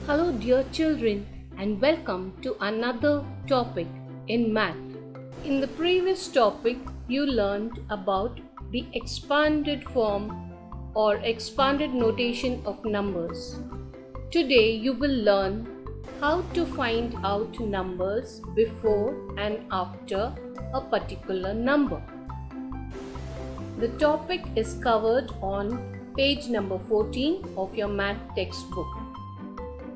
Hello, dear children, and welcome to another topic in math. In the previous topic, you learned about the expanded form or expanded notation of numbers. Today, you will learn how to find out numbers before and after a particular number. The topic is covered on page number 14 of your math textbook.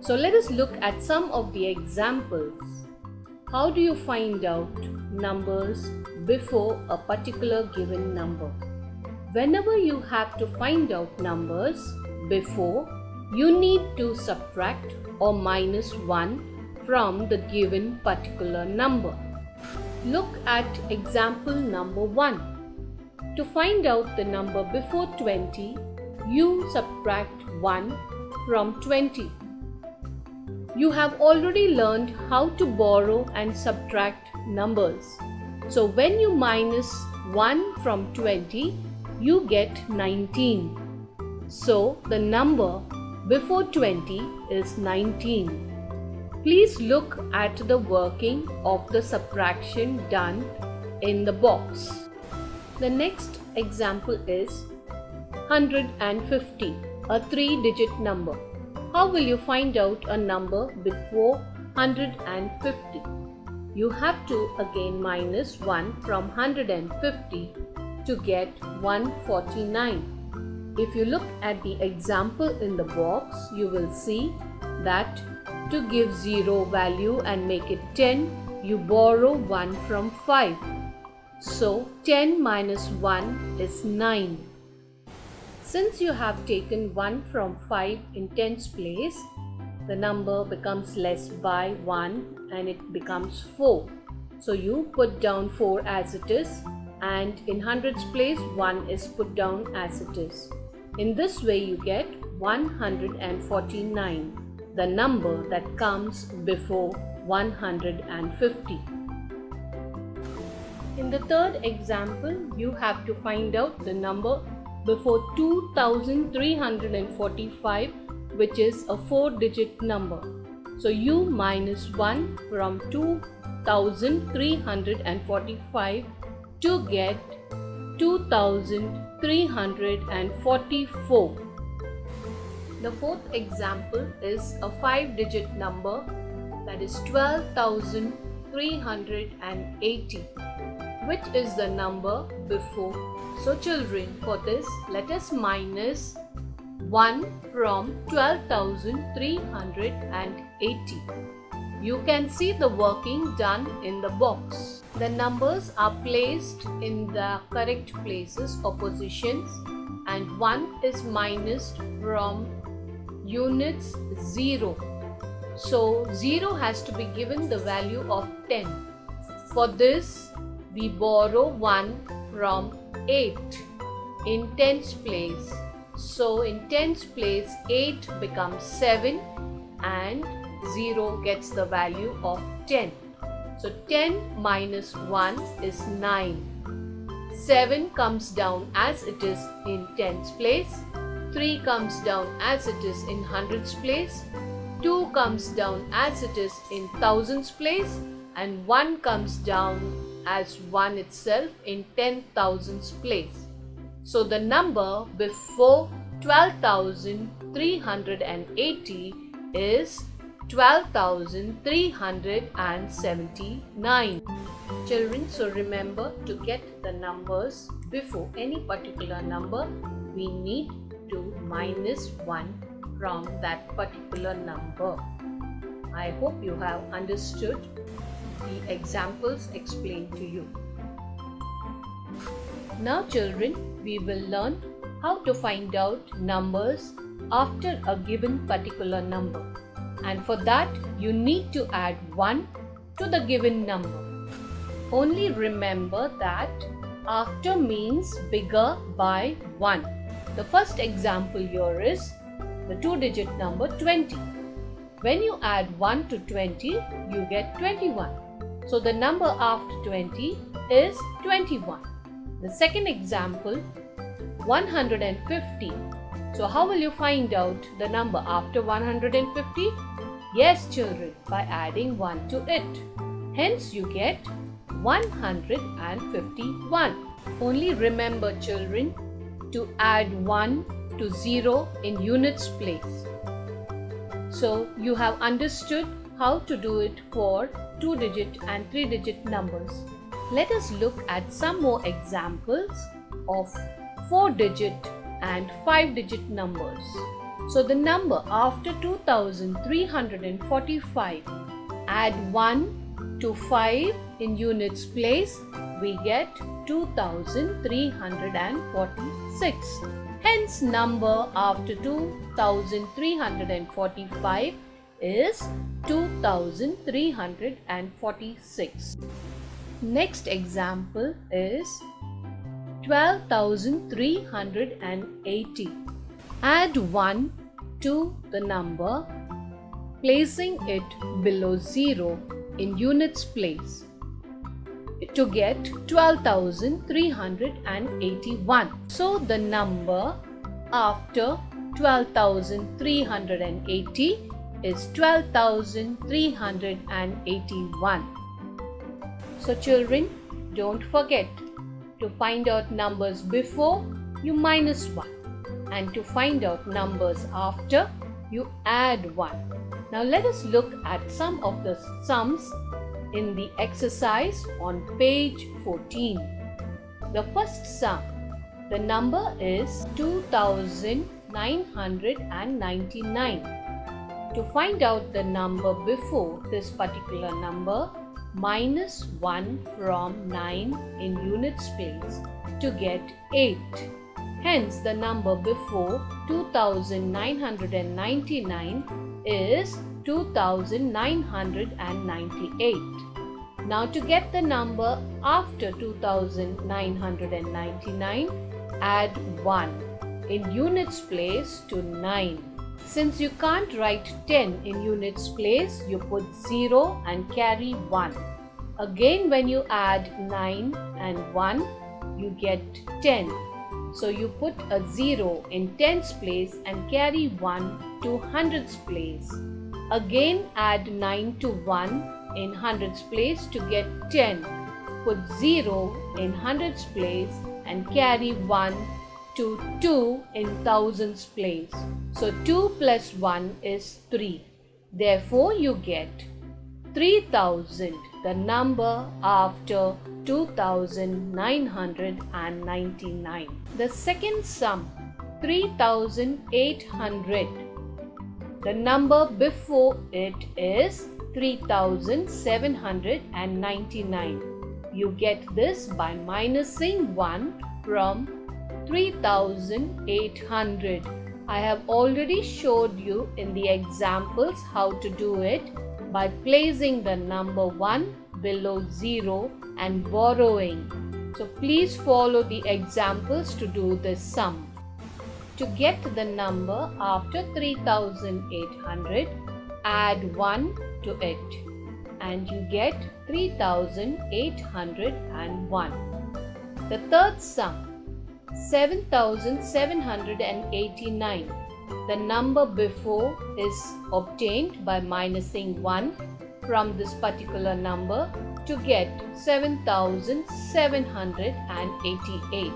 So let us look at some of the examples. How do you find out numbers before a particular given number? Whenever you have to find out numbers before, you need to subtract or minus 1 from the given particular number. Look at example number 1. To find out the number before 20, you subtract 1 from 20. You have already learned how to borrow and subtract numbers. So when you minus 1 from 20, you get 19. So the number before 20 is 19. Please look at the working of the subtraction done in the box. The next example is 150, a 3-digit number. How will you find out a number before 150? You have to again minus 1 from 150 to get 149. If you look at the example in the box, you will see that to give 0 value and make it 10, you borrow 1 from 5. So 10 minus 1 is 9. Since you have taken 1 from 5 in tens place, the number becomes less by 1 and it becomes 4. So you put down 4 as it is, and in hundreds place 1 is put down as it is. In this way you get 149, the number that comes before 150. In the third example, you have to find out the number before 2345, which is a 4-digit number. So you minus 1 from 2345 to get 2344. The fourth example is a 5-digit number, that is 12,380, which is the number before. So children, for this, let us minus 1 from 12,380. You can see the working done in the box. The numbers are placed in the correct places or positions, and 1 is minused from units 0. So 0 has to be given the value of 10. For this, we borrow 1 from 8 in tens place. So in tens place 8 becomes 7 and 0 gets the value of 10. So 10 minus 1 is 9. 7 comes down as it is in tens place. 3 comes down as it is in hundreds place. 2 comes down as it is in thousands place. And 1 comes down as 1 itself in 10,000s place. So the number before 12,380 is 12,379. Children, so remember, to get the numbers before any particular number, we need to minus 1 from that particular number. I hope you have understood the examples explained to you. Now children, we will learn how to find out numbers after a given particular number. And for that, you need to add 1 to the given number. Only remember that after means bigger by 1. The first example here is the 2-digit number 20. When you add 1 to 20, you get 21. So the number after 20 is 21. The second example, 150. So how will you find out the number after 150? Yes, children, by adding 1 to it. Hence you get 151. Only remember, children, to add 1 to 0 in units place. So you have understood how to do it for 2-digit and 3-digit numbers. Let us look at some more examples of 4-digit and 5-digit numbers. So the number after 2345, add 1 to 5 in units place, we get 2346. Hence number after 2345 is 2346. Next example is 12,380. Add 1 to the number, placing it below 0 in units place to get 12,381. So the number after 12,380 is 12,381. So children, don't forget to find out numbers before, you minus 1, and to find out numbers after, you add 1. Now let us look at some of the sums in the exercise on page 14. The first sum, the number is 2,999. To find out the number before this particular number, minus 1 from 9 in units place to get 8. Hence the number before 2,999 is 2,998. Now to get the number after 2,999, add 1 in units place to 9. Since you can't write 10 in units place, you put 0 and carry 1. Again, when you add 9 and 1, you get 10. So you put a 0 in tens place and carry 1 to hundreds place. Again, add 9 to 1 in hundreds place to get 10. Put 0 in hundreds place and carry 1 to 2 in thousands place. So 2 plus 1 is 3. Therefore, you get 3,000, the number after 2,999. The second sum, 3,800. The number before it is 3,799. You get this by minusing 1 from 3,800. I have already showed you in the examples how to do it by placing the number 1 below 0 and borrowing. So please follow the examples to do this sum. To get the number after 3,800, add 1 to it and you get 3,801. The third sum, 7,789. The number before is obtained by minusing 1 from this particular number to get 7,788.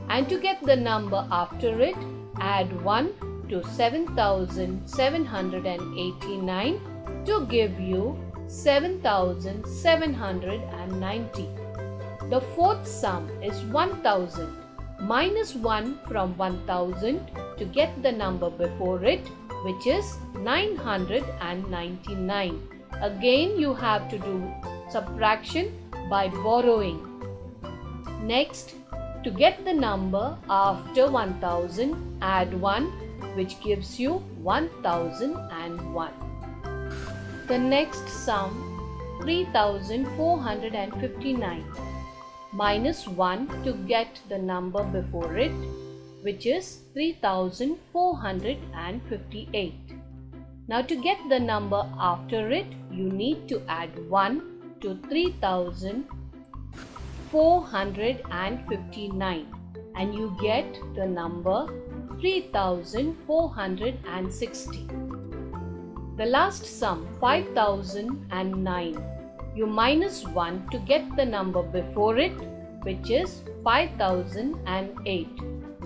And to get the number after it, add 1 to 7,789 to give you 7,790. The fourth sum is 1,000. Minus 1 from 1,000 to get the number before it, which is 999. Again, you have to do subtraction by borrowing. Next, to get the number after 1,000, add 1, which gives you 1,001. The next sum, 3,459. Minus 1 to get the number before it, which is 3,458. Now to get the number after it, you need to add 1 to 3,459 and you get the number 3,460. The last sum 5009. You minus 1 to get the number before it, which is 5008.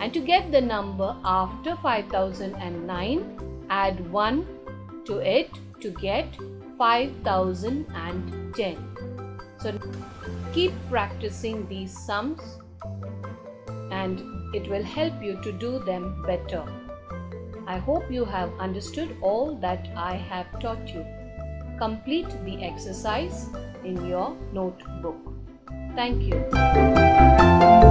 And to get the number after 5009, add 1 to it to get 5010. So keep practicing these sums and it will help you to do them better. I hope you have understood all that I have taught you. Complete the exercise in your notebook. Thank you.